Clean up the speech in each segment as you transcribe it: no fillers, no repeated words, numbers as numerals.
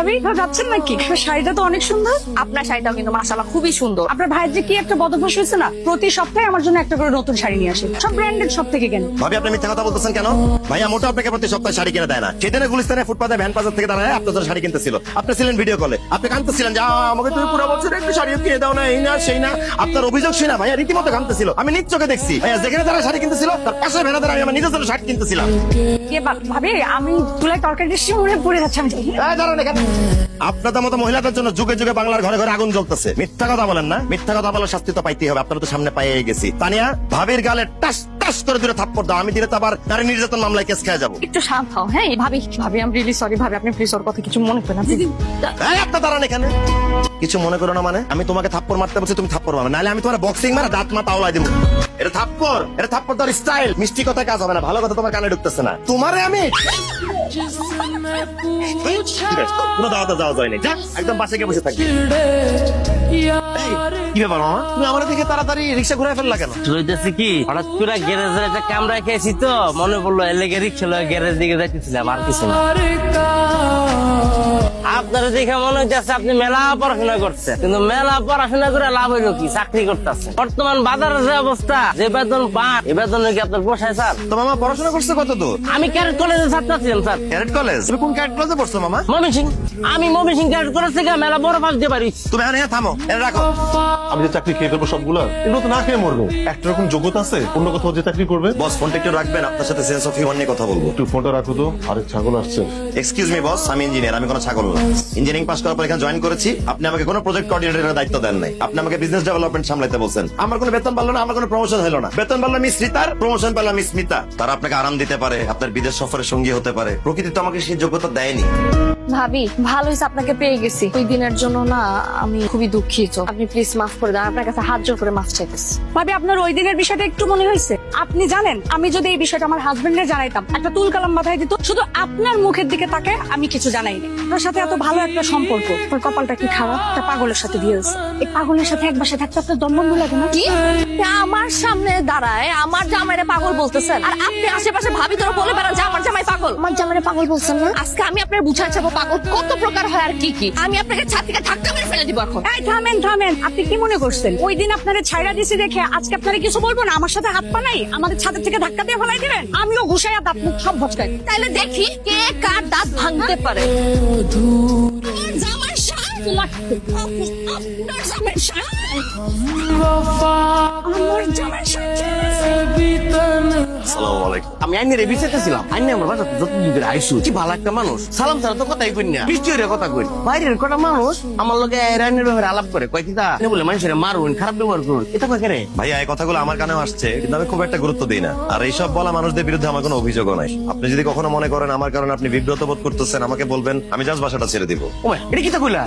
ভাবি যাচ্ছেন নাকি? শাড়িটা তো অনেক সুন্দর। আপনার শাড়িটাও কিন্তু মাশাআল্লাহ খুবই সুন্দর। আপনার ভাইয়ের যে কি একটা বদভ্যাস হয়েছে না, প্রতি সপ্তাহে আমার জন্য একটা করে নতুন শাড়ি নিয়ে আসে, সব ব্র্যান্ডেড সব থেকে কেন। ভাবি আপনি মিথ্যা কথা বলতেছেন কেন? ভাইয়া মোটা আপনাকে প্রতি সপ্তাহে শাড়ি কিনে দেয় না। সেদিনে গুলিস্তানে ফুটপাতে ভ্যান বাজার থেকে দাঁড়ায় আপনার জন্য শাড়ি কিনতেছিল। আপনি ছিলেন ভিডিও কলে, আপনি কাঁদতেছিলেন যে আমাকে তুমি পুরো বছর একটু শাড়ি কিনে দাও না, এই না সেই না। আপনার অভিযোগ শুনে ভাইয়া রীতিমতো কাঁদতেছিল। আমি নিজ চোখে দেখছি ভাইয়া যেখানে তারা শাড়ি কিনতেছিল তার পাশে ভ্যানে দাঁড়ায় আমি নিজের জন্য শাড়ি কিনতেছিলাম। ভাবি আমি চুলায় তরকারি দিচ্ছি, মনে পড়ে যাচ্ছে। আমি দাঁড়ান এখানে। আপনাদের মতো মহিলাদের জন্য যুগে যুগে বাংলার ঘরে ঘরে আগুন জ্বলতেছে। মিথ্যা কথা বলেন না, মিথ্যা কথা বলে শাস্তি তো পাইতেই হবে। আপনারা তো সামনে পাইয়ে গেছি। তানিয়া ভাবির গালে টাস টাস করে দূরে থাপ্পড় দাও, আমি দিলে তো আবার নারী নির্যাতন মামলায় কেস খেয়ে যাবো। একটু শান্ত হও। হ্যাঁ ভাবি, ভাবি আমি রিয়েলি সরি ভাবি, আপনি প্লিজ ওর কথা কিছু মনে করেন না। আপনার দাঁড়ান এখানে। কিছু মনে করো না মানে? আমি তোমাকে থাপ্পড় মারতে বলছি, তুমি থাপ্পড় মারো, নাহলে আমি তোমার বক্সিং মারা দাঁত মা তাওলাই দিব। এটা থাপ্পড়, এটা থাপ্পড় তোর স্টাইল। মিষ্টি কথায় কাজ হবে না, ভালো কথা তোমার কানে ঢুকতেছে না। তোমারে আমি কোনো দাওয়াতে যাওয়া যায়নি, যা একদম বাসে গিয়ে বসে থাকবি। কি ব্যাপার মামা, তুমি আমার দিকে তাড়াতাড়ি রিক্সা ঘুরে ফেললা কেন? হইতেছে কি, হঠাৎ করে গ্যারেজের একটা কামরা খেয়েছি তো মনে পড়লো, এলাকা রিক্সা লয়ে গ্যারেজ দিকে যাইতেছিলাম, আর কিছু না। আপনারা দেখে মনে হইতেছে আপনি মেলা পড়াশোনা করছেন, কিন্তু মেলা পড়াশোনা করে লাভ হইলো কি? চাকরি করতেছে। বর্তমান বাজারের যে অবস্থা, যে বেতন পান, এ বেতন কি আপনার পোষায় স্যার? তো মামা পড়াশোনা করছে কত দূর? আমি ক্যারেট কলেজে ছাত্র ছিলাম স্যার। Carat college? তুমি কোন ক্যারেট কলেজে পড়ছো মামা? মমিন সিং। আমি মমিন সিং ক্যারেট কলেজ থেকে মেলা বড় পাস দিয়ে পারি। তুমি এখন এখানে থামো, এটা রাখো। আমি যে চাকরি খেয়ে ফেলবো সবগুলো, এগুলো তো না খেয়ে মরবো। একটা রকম যোগ্যতা আছে, অন্য কোথাও যে চাকরি করবে। বস ফোনটা একটু রাখবেন, আপনার সাথে সেন্স অফ হিউমার নিয়ে কথা বলবো। একটু ফোনটা রাখো তো, আরেক ছাগল আসছে। এক্সকিউজ মি বস, আমি ইঞ্জিনিয়ার, আমি কোনো ছাগল না। ইঞ্জিনিয়ারিং পাস করার পর এখানে জয়েন করেছি। আপনি আমাকে কোনো প্রজেক্ট কোঅর্ডিনেটরের দায়িত্ব দেন নাই। আপনি আমাকে বিজনেস ডেভেলপমেন্ট সামলাইতে বলছেন। আমার কোনো বেতন বাড়লো না, আমার কোনো প্রমোশন হলো না। বেতন বাড়লো মিস শ্রীতার, প্রমোশন পেলাম মিস স্মিতা। তারা আপনাকে আরাম দিতে পারে, আপনার বিদেশ সফরের সঙ্গী হতে পারে। প্রকৃতি তো আমাকে সেই যোগ্যতা দেয়নি। ভাবি ভালো হয়েছে আপনাকে পেয়ে গেছি। ওই দিনের জন্য না আমি খুবই দুঃখিত। আপনি প্লিজ মাফ করে দেন, আপনার কাছে হাত জোর করে মাফ চাইতেছি। ভাবি আপনার ওই দিনের বিষয়টা একটু মনে হয়েছে? আপনি জানেন আমি যদি এই বিষয়টা আমার হাজবেন্ডের জানাইতাম, একটা তুল কালাম মাথায় দিত, শুধু আপনার মুখের দিকে তাকে আমি কিছু জানাইনি। আপনার সাথে এত ভালো একটা সম্পর্ক, তোর কপালটা কি খারাপ, একটা পাগলের সাথে বিয়ে হয়েছে। এই পাগলের সাথে এক বাসায় থাকতে আপনার দম বন্ধ লাগে না? কি আমার সামনে দাঁড়ায় আমার জামাইরে পাগল বলতেছেন, আর আপনি আশেপাশে ভাবি তোর বলে বেড়ান যে আমার জামাই পাগল? আমার জামাইরে পাগল বলছেন না? আজকে আমি আপনার বুঝাই চাবো পাগল কত প্রকার হয় আর কি কি। আমি আপনাকে ছাদ থেকে ধাক্কা মেরে ফেলে দিব এখন। এই থামেন থামেন, আপনি কি মনে করছেন ওই দিন আপনারা ছাইড়া দিছি দেখে আজকে আপনারা কিছু বলবো না? আমার সাথে হাত পা নাই, আমাদের ছাদের থেকে ধাক্কা দিয়ে ফেলাই দিবেন? আমিও ঘুষাইয়া দাঁত মুখ সব ভচকাই। তাইলে দেখি কে কার দাঁত ভাঙতে পারে। আমার জামাই শান্ত লাগছে। আপনার জামাই শান্ত। আমার জামাই শান্ত। আসসালামু আলাইকুম। আমি আইনের বিচারতেছিলাম, আইনে আমার বাসা যতদিন করে আইসু, কি ভালো একটা মানুষ। সালাম ছাড়া তো কথাই কই না, বৃষ্টি হয়ে কথা কই। বাইরের কটা মানুষ আমার লগে আইনের ব্যাপারে আলাপ করে, কয় কিতা বলে মানুষের মারুন, খারাপ ব্যবহার করুন, এটা কয় কেরে? ভাইয়া এই কথাগুলো আমার কানেও আসছে, কিন্তু আমি খুব একটা গুরুত্ব দিই না। আর এইসব বলা মানুষদের বিরুদ্ধে আমার কোনো অভিযোগও নাই। আপনি যদি কখনো মনে করেন আমার কারণে আপনি বিব্রত বোধ করতেছেন, আমাকে বলবেন, আমি জাস্ট বাসাটা ছেড়ে দিব। ও ভাই, এটা কিতা কইলা?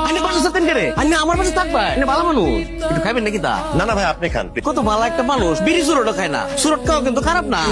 আইনে বাসা সাথে কেরে? আইনে আমার বাসা থাকবা, আইনে ভালো মানুষ, একটু খাইবেন নাকি তা? না না ভাই আপনি খান। কত ভালো একটা মানুষ, বিড়ি সুরটও খায় না। সুরট খাওয়া কিন্তু খারাপ না।